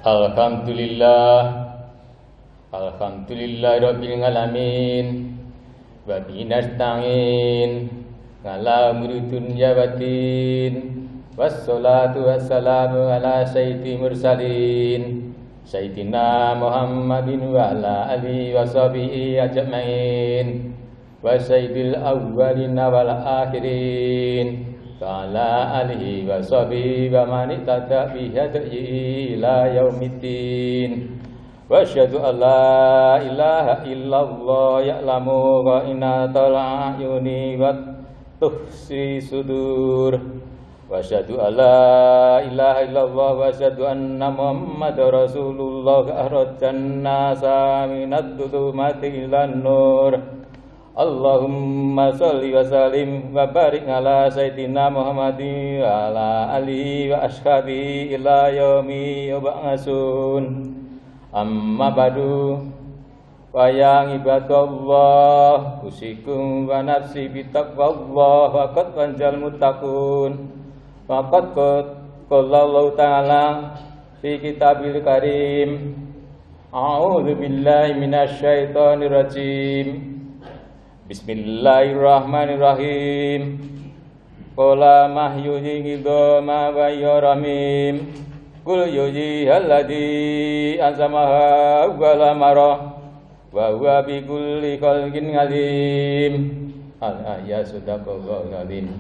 Alhamdulillah, Alhamdulillahirabbil alamin. Wa bihi nasta'in ala umuri dunya waddin. Wassalatu wassalamu ala sayyidil mursalin Sayyidina Muhammadin wa ala alihi wa sahbihi ajma'in. Wa sayyidil awwalina wal akhirin wa ala alihi wa sahbihi wa man ittaba bi hadihi ila yaumiddin. Wa asyhadu an la ilaha illallah ya'lamu gha'inatal a'yuni wa tuhsi sudur. Wa asyhadu an la ilaha illallah wa asyhadu anna muhammadar rasulullah akhrajan nasa minad dhulumati ilan nur. Allahumma sholli wa sallim wa barik ala sayyidina Muhammadin wa ala alihi wa ashabihi ila yaumi yub'atsun. Amma ba'du, wa ya ibadallah, usikum wa nafsi bitaqwallah wa qad wanjal muttaqun. Wa qad qala Allah ta'ala fi kitabil karim. A'udzu billahi minasy syaithanir rajim. Bismillahirrahmanirrahim. Qala mahyuji ghidama wa yaramim. Qul yuji alladhi azamaha wala marah wa huwa bi kulli khalqin alim. Al-ayat sadaqallahul azim.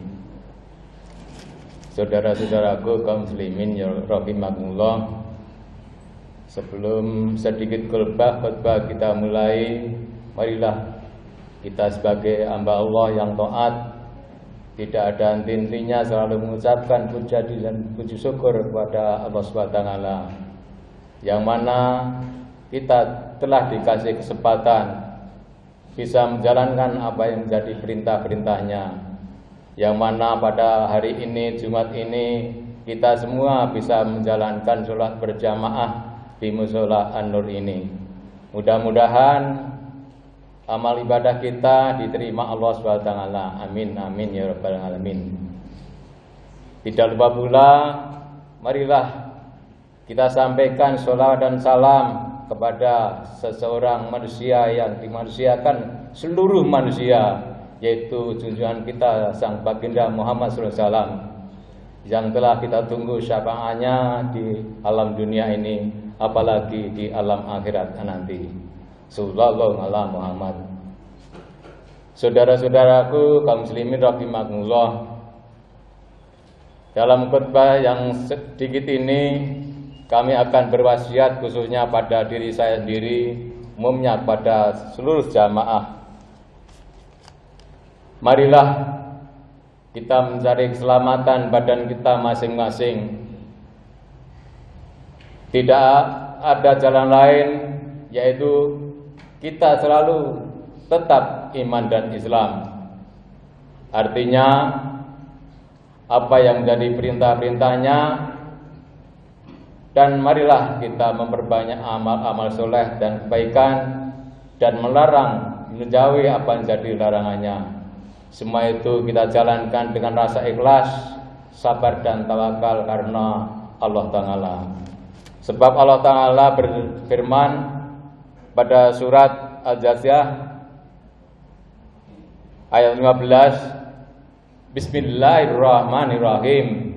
Saudara-saudaraku kaum muslimin ya rahimakumullah. Sebelum sedikit khutbah kita mulai, marilah kita sebagai hamba Allah yang taat, tidak ada henti-hentinya selalu mengucapkan puja dan puji syukur kepada Allah SWT, yang mana kita telah dikasih kesempatan bisa menjalankan apa yang menjadi perintah-perintahnya, yang mana pada hari ini, Jumat ini, kita semua bisa menjalankan sholat berjamaah di Mushola An-Nur ini. Mudah-mudahan amal ibadah kita diterima Allah SWT. Amin, amin ya rabbal alamin. Tidak lupa pula, marilah kita sampaikan sholawat dan salam kepada seseorang manusia yang dimanusiakan seluruh manusia, yaitu junjungan kita Sang Baginda Muhammad SAW, yang telah kita tunggu syafaatnya di alam dunia ini, apalagi di alam akhirat nanti. Sallallahu ala Muhammad. Saudara-saudaraku kaum muslimin rahimakumullah, dalam khutbah yang sedikit ini kami akan berwasiat khususnya pada diri saya sendiri, umumnya pada seluruh jamaah. Marilah kita mencari keselamatan badan kita masing-masing. Tidak ada jalan lain, yaitu kita selalu tetap iman dan Islam. Artinya apa yang menjadi perintah-perintahnya, dan marilah kita memperbanyak amal-amal soleh dan kebaikan, dan melarang menjauhi apa yang jadi larangannya. Semua itu kita jalankan dengan rasa ikhlas, sabar dan tawakal karena Allah Ta'ala. Sebab Allah Ta'ala berfirman pada surat Al-Jathiyah ayat 15, Bismillahirrahmanirrahim.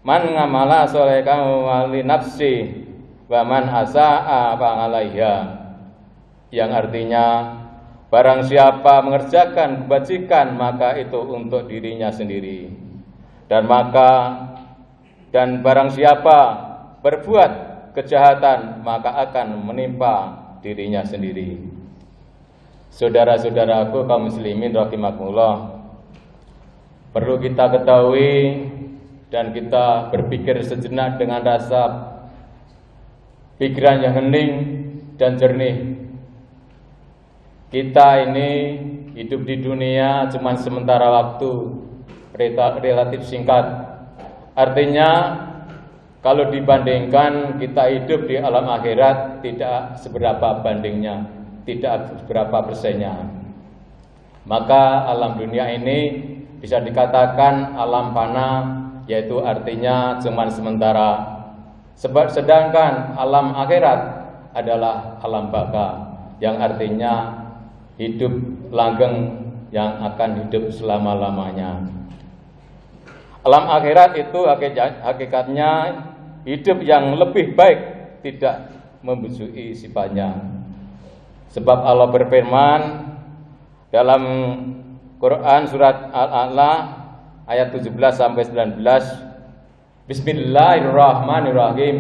Man ngamala sholekahu wali nafsi wa man asa'a fa'alaiha. Yang artinya, barang siapa mengerjakan kebajikan maka itu untuk dirinya sendiri, dan barang siapa berbuat kejahatan maka akan menimpa dirinya sendiri. Saudara-saudaraku kaum muslimin rahimakumullah, perlu kita ketahui dan kita berpikir sejenak dengan rasa pikiran yang hening dan jernih. Kita ini hidup di dunia cuma sementara waktu, relatif singkat. Artinya kalau dibandingkan kita hidup di alam akhirat, tidak seberapa bandingnya, tidak seberapa persennya. Maka alam dunia ini bisa dikatakan alam fana, yaitu artinya cuma sementara. Sedangkan alam akhirat adalah alam baka, yang artinya hidup langgeng yang akan hidup selama-lamanya. Alam akhirat itu hakikatnya hidup yang lebih baik, tidak membusui sifatnya. Sebab Allah berfirman dalam Quran surat Al-A'la ayat 17 sampai 19, Bismillahirrahmanirrahim.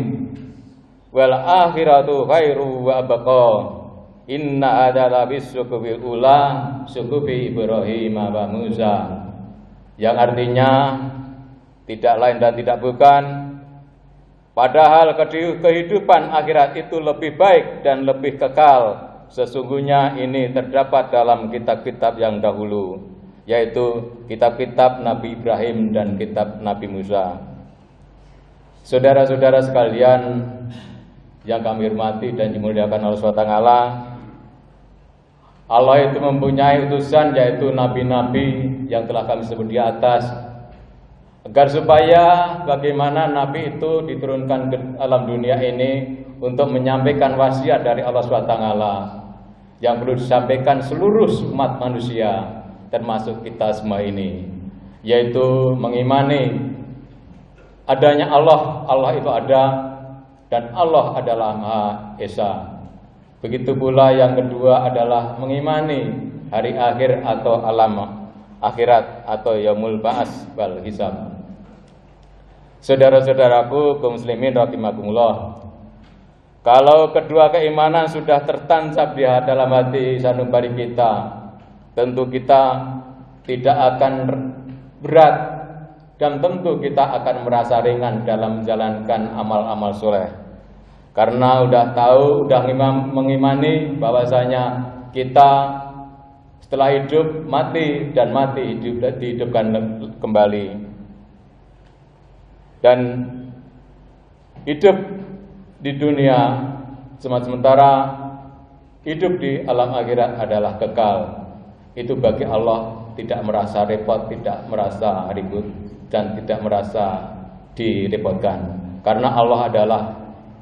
Wal akhiratu khairu wa abqa. Inna adalah bisukubil ula sukubi Ibrahim wa Musa. Yang artinya tidak lain dan tidak bukan, padahal kehidupan akhirat itu lebih baik dan lebih kekal. Sesungguhnya ini terdapat dalam kitab-kitab yang dahulu, yaitu kitab-kitab Nabi Ibrahim dan kitab Nabi Musa. Saudara-saudara sekalian yang kami hormati dan dimuliakan Allah SWT, Allah itu mempunyai utusan, yaitu nabi-nabi yang telah kami sebut di atas, agar supaya bagaimana nabi itu diturunkan ke alam dunia ini untuk menyampaikan wasiat dari Allah SWT yang perlu disampaikan seluruh umat manusia, termasuk kita semua ini, yaitu mengimani adanya Allah, Allah itu ada, dan Allah adalah Maha Esa. Begitu pula yang kedua adalah mengimani hari akhir atau alam akhirat atau yaumul ba'ats wal hisab. Saudara-saudaraku kaum muslimin rahimakumullah, kalau kedua keimanan sudah tertancap di dalam hati sanubari kita, tentu kita tidak akan berat dan tentu kita akan merasa ringan dalam menjalankan amal-amal soleh. Karena udah tahu, udah mengimani bahwasanya kita setelah hidup mati dan mati dihidupkan kembali. Dan hidup di dunia sementara, hidup di alam akhirat adalah kekal. Itu bagi Allah tidak merasa repot, tidak merasa ribut, dan tidak merasa direpotkan, karena Allah adalah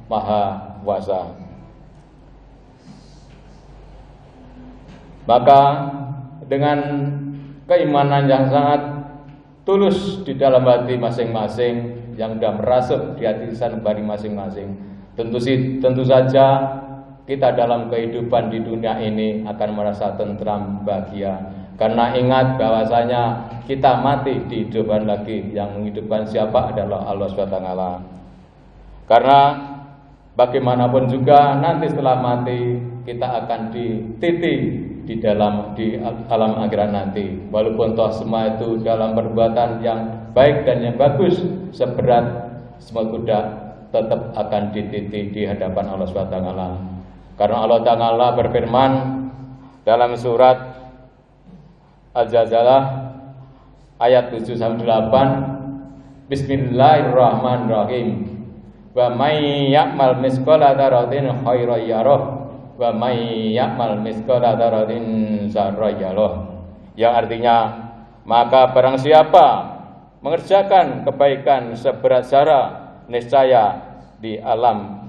Maha Kuasa. Maka dengan keimanan yang sangat tulus di dalam hati masing-masing, yang sudah merasuk di hati sanubari masing-masing, tentu saja kita dalam kehidupan di dunia ini akan merasa tentram, bahagia. Karena ingat bahwasanya kita mati dihidupkan lagi, yang menghidupkan siapa adalah Allah SWT. Karena bagaimanapun juga nanti setelah mati kita akan dititi di alam akhirat nanti. Walaupun toh semua itu dalam perbuatan yang baik dan yang bagus, seberat semua kuda tetap akan dititi di hadapan Allah SWT. Karena Allah Ta'ala berfirman dalam surat Al-Zalzalah ayat 7-8, Bismillahirrahmanirrahim. Wa may ya'mal misqala dzarratin khairan yarah wa may ya'mal misqala dzarratin syarran yarah. Yang artinya, maka barang siapa mengerjakan kebaikan seberat zara, niscaya di alam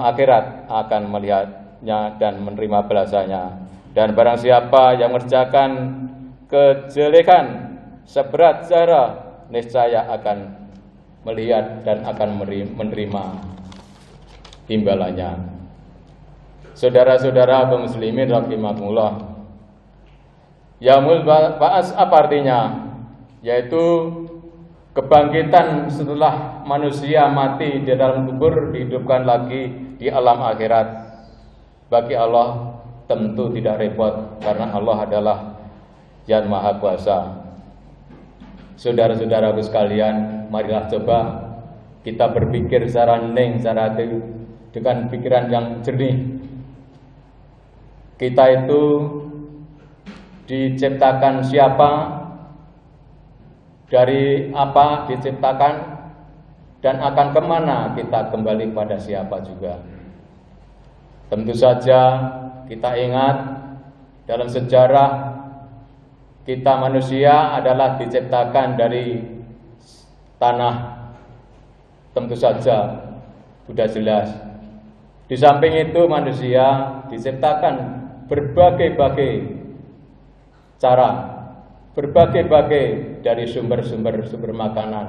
akhirat akan melihatnya dan menerima balasannya. Dan barang siapa yang mengerjakan kejelekan seberat zara, niscaya akan melihat dan akan menerima imbalannya. Saudara-saudara kaum muslimin rahimakumullah, yaumul ba'ats apa artinya? Yaitu kebangkitan setelah manusia mati di dalam kubur, dihidupkan lagi di alam akhirat. Bagi Allah tentu tidak repot, karena Allah adalah Yang Maha Kuasa. Saudara-saudaraku sekalian, marilah coba kita berpikir secara hening, secara hati, dengan pikiran yang jernih. Kita itu diciptakan siapa, dari apa diciptakan, dan akan kemana kita kembali pada siapa juga. Tentu saja kita ingat dalam sejarah kita manusia adalah diciptakan dari tanah, tentu saja sudah jelas. Di samping itu manusia diciptakan berbagai-bagai cara, berbagai-bagai dari sumber makanan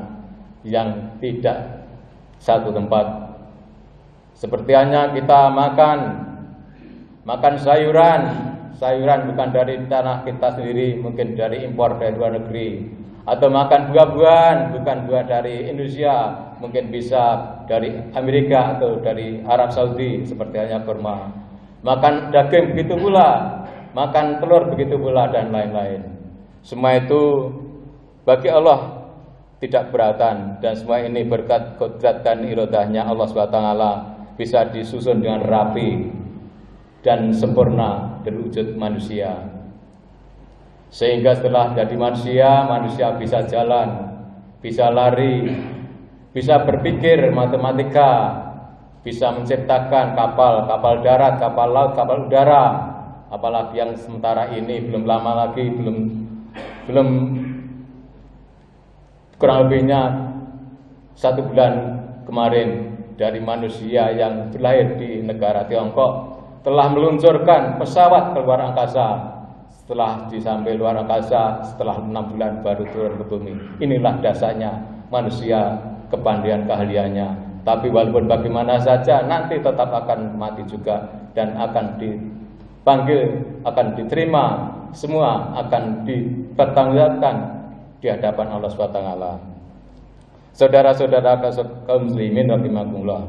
yang tidak satu tempat. Seperti hanya kita makan sayuran bukan dari tanah kita sendiri, mungkin dari impor dari luar negeri, atau makan buah-buahan bukan buah dari Indonesia, mungkin bisa dari Amerika atau dari Arab Saudi seperti hanya kurma. Makan daging begitu pula, makan telur begitu pula, dan lain-lain. Semua itu bagi Allah tidak beratan, dan semua ini berkat kodrat dan irodahnya Allah SWT bisa disusun dengan rapi dan sempurna berwujud manusia. Sehingga setelah jadi manusia, manusia bisa jalan, bisa lari, bisa berpikir matematika, bisa menciptakan kapal darat, kapal laut, kapal udara. Apalagi yang sementara ini belum lama lagi, belum kurang lebihnya 1 bulan kemarin, dari manusia yang berlahir di negara Tiongkok telah meluncurkan pesawat ke luar angkasa. Setelah sampai luar angkasa, setelah 6 bulan baru turun ke bumi. Inilah dasarnya manusia, kepandaian keahliannya. Tapi walaupun bagaimana saja, nanti tetap akan mati juga, dan akan dipanggil, akan diterima, semua akan dipertanggungjawabkan di hadapan Allah SWT. Saudara-saudara kaum muslimin rahimakumullah,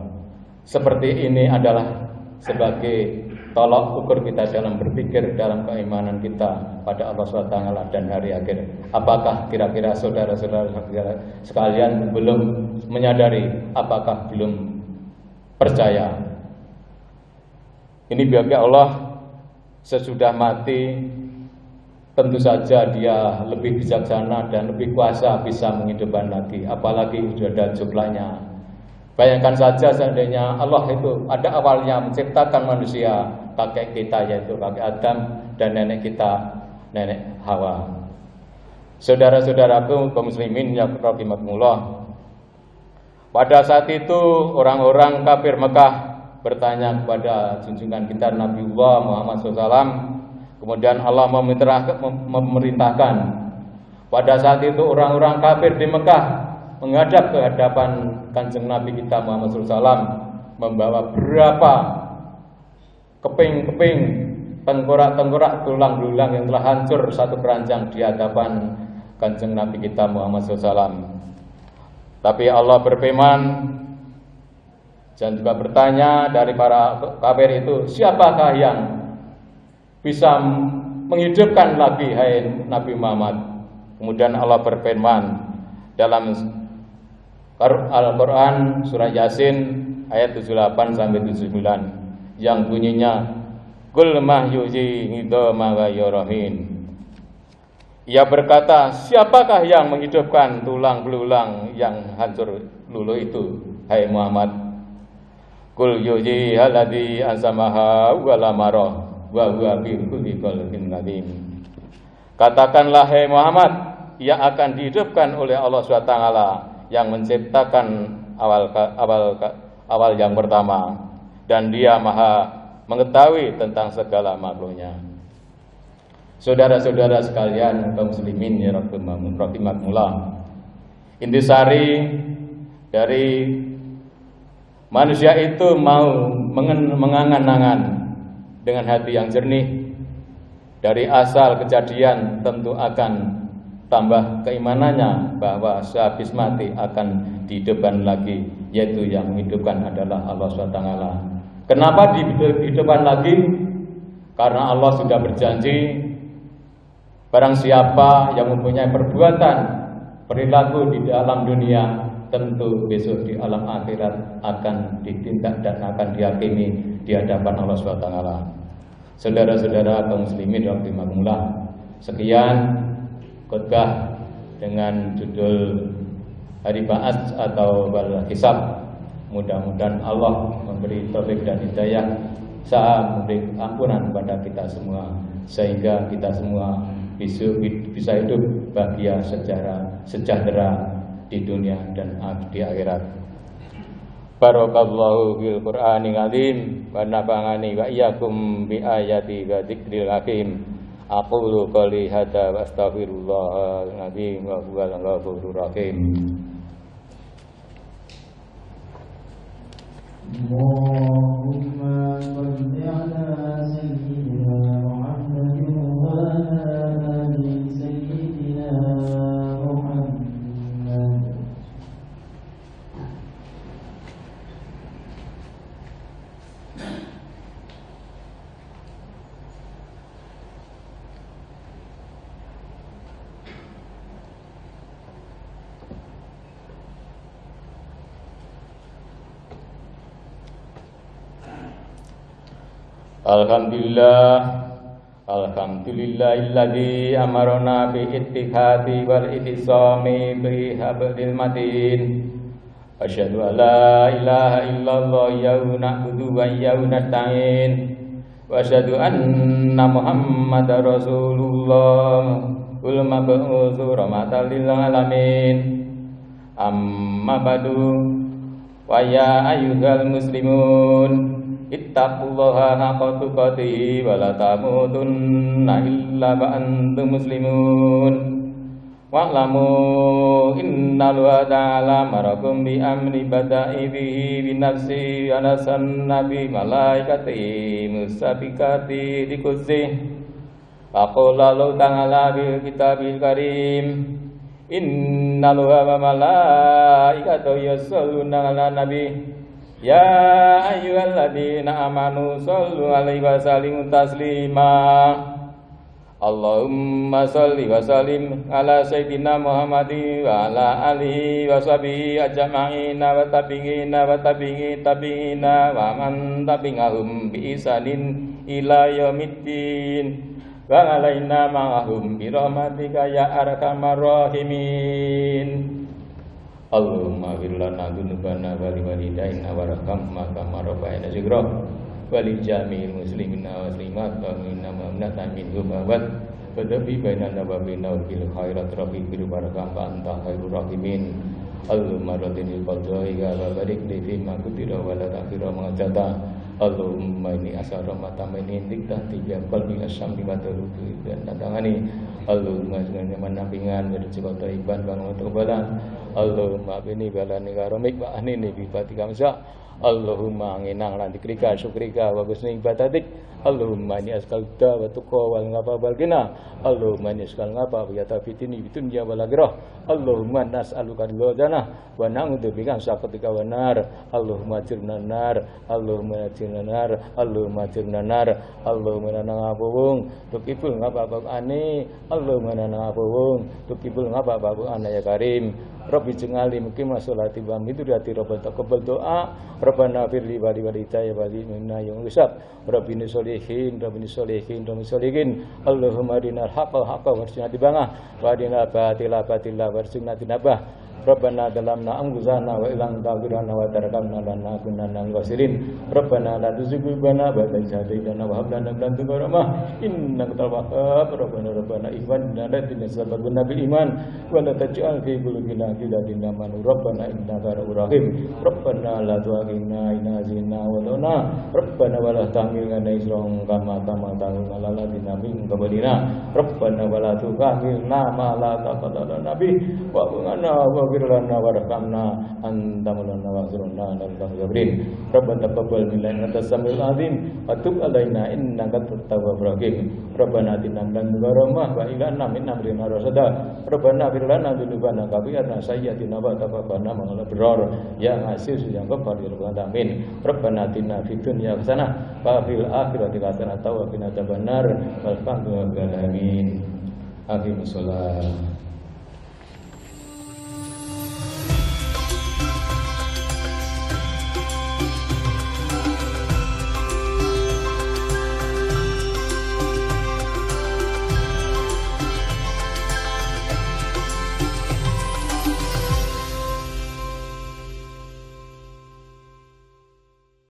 seperti ini adalah sebagai tolok ukur kita dalam berpikir, dalam keimanan kita pada Allah SWT dan hari akhir. Apakah kira-kira saudara-saudara sekalian belum menyadari? Apakah belum percaya? Ini bagi Allah, sesudah mati tentu saja dia lebih bijaksana dan lebih kuasa bisa menghidupkan lagi, apalagi sudah ada jumlahnya. Bayangkan saja seandainya Allah itu ada awalnya menciptakan manusia, kakek kita yaitu kakek Adam, dan nenek kita, nenek Hawa. Saudara-saudaraku kaum muslimin yang rahimakumullah, pada saat itu orang-orang kafir Mekah bertanya kepada junjungan kita Nabiullah Muhammad SAW. Kemudian Allah memerintahkan. Pada saat itu orang-orang kafir di Mekah menghadap ke hadapan Kanjeng Nabi kita Muhammad SAW, membawa berapa keping-keping, tengkorak-tengkorak, tulang-tulang yang telah hancur satu keranjang di hadapan Kanjeng Nabi kita Muhammad SAW. Tapi Allah berfirman dan juga bertanya dari para kafir itu, siapakah yang bisa menghidupkan lagi hai Nabi Muhammad? Kemudian Allah berfirman dalam Al-Quran surah Yasin ayat 78 sampai 79 yang bunyinya, Qul ma yuhyi idama wa yurahin. Ia berkata, siapakah yang menghidupkan tulang belulang yang hancur luluh itu, hai Muhammad? Qul yuhyi alladzi ansamaha wa lamarah wa huwa bi kulli khalqin alim. Katakanlah hai Muhammad, ia akan dihidupkan oleh Allah SWT yang menciptakan awal yang pertama, dan dia maha mengetahui tentang segala makhluknya. Saudara-saudara sekalian kaum muslimin ya rahimakumullah, intisari dari manusia itu mau mengangan-angan dengan hati yang jernih. Dari asal kejadian tentu akan tambah keimanannya bahwa sehabis mati akan dihidupkan lagi, yaitu yang menghidupkan adalah Allah SWT. Kenapa dihidupkan lagi? Karena Allah sudah berjanji, barang siapa yang mempunyai perbuatan perilaku di dalam dunia, tentu besok di alam akhirat akan ditindak dan akan dihakimi di hadapan Allah SWT. Saudara-saudara kaum muslimin rahimakumullah, sekian khutbah dengan judul Hari Ba'ats atau Wal Hisab. Mudah-mudahan Allah memberi taufik dan hidayah, memberi ampunan kepada kita semua, sehingga kita semua bisa hidup bahagia sejahtera di dunia dan di akhirat. Barakallahu fil Qur'anil azim wa nafa'ani wa iyyakum bi ayati wa dzikril hakim. Aqulu qouli hadza wa astaghfirullahal azim wa huwal ghafurur rahim. Allahumma shalli ala sayyidina Muhammadin wa ala ali sayyidina Muhammad. Alhamdulillahilladzi amarna bi ittihadi wal ittisami bi hablil matin. Asyhadu an la ilaha illallah iyyahu na'budu wa iyyahu nasta'in. Wa asyhadu anna Muhammadar Rasulullah wal mab'utsu rahmatan lil alamin. Amma ba'du wa ya ayyuhal muslimun ittaqullaha haqqa tuqatih wa la tamutunna illa wa antum muslimun. Wa'lamu inna Allaha ta'ala marakum bi amri bada'i bihi bi nafsi wa nasanna bi malaikati musabiqati dikusi. Faqala Allah ta'ala bil kitabil karim, inna Allaha wa malaikatahu yusholluna 'alan nabi. Ya ayyuhalladzina amanu shollu 'alaihi wa sallimu taslima. Allahumma sholli wa sallim ala sayyidina Muhammadin wa ala alihi wa sahbihi ajma'in wa tabi'ina wa man tabi'ahum bi ihsanin ila yaumiddin wa alaina ma'ahum bi rahmatika ya arhamar rahimin. Allahumma ighfir lana dzunubana wa liwalidayna warhamna kama rabbayana shighra wa li jami'il muslimina wa muslimat wa minna mu'minatan minhum abad wa tabi bainana wa bainahum bil khairat rabbi bil barakah anta khairur rahimin. Allahumma radinil qadha'i wa barik li fi ma qutira wa la ta'khira ma jata. Allahumma inni as'aluka matamin dikta tiga qalbi asyam di mataruku dan tangani. Allahumma jangan menampingan bercakap iban bang kebalan. Allahumma bini balani karomik wa anini bi fatika masa. Allahumma nginang lan dikrika syukrika wa husni ibadatik. Allahumma inni as'aluka wa tuqa wal ngapa bal gina. Allahumma inni as'aluka ngapa wa yatafitini bitunya wal akhirah. Allahumma nas'aluka ridhana wa na'udzubika syaqatika wan nar. Allahumma ajirna nar. Allahumma ajirna nar. Allahumma ajirna nar. Allahumma nana ngapung tukipul ngapa bab ani. Allahumma nana ngapung tukipul ngapa bab ana ya karim. Rabbi jengali mukim sholati wa midurati rabbal taqabbal doa. Rabbana firli wa li walidayya wa li minna yang usab. Rabbini sholihin Rabbini sholihin Rabbini sholihin. Allahumma arinal haqqa haqqa warzuqna tibangah wa arinal batila batila warzuqna tinabah. Rabbana dalamna anfusana wa ilang taghfirana wa tarhamna lana kunanna wasirin. Rabbana la tuzigh qulubana ba'da idh hadaytana wa hab lana min ladunka rahmah innaka antal wahhab. Rabbana ikhwanna alladziina sabaquna bil iman wa la taj'al fi qulubina ghillan amanu. Rabbana innaka ra'ufur rahim. Rabbana la tu'akhidhna in nasina wa akhtana. Rabbana wa la tahmilna isran kama hamaltahu 'alal ladzina min qablina. Rabbana wa la tuhammilna ma la taqata lana bih wa'fu 'anna waghfir lana warhamna anta maulana waghfirna lana sabrin. Rabbana taqabbal minna innaka samiul alim wa tub 'alaina innaka at-tawwabur rahim. Rabbana atina min ladunka rahmah wa ilana min amrina rasada. Rabbana ighfir lana dzunubana kabi'atna sayyi'atina wa tawaffana ma'al abrar. Ya Aziz ya Ghaffar ya Rabbal alamin. Rabbana atina fid dunya hasanah wa fil akhirati hasanah wa qina adzabannar. Walhamdulillahi rabbil alamin. Aqimus shalah.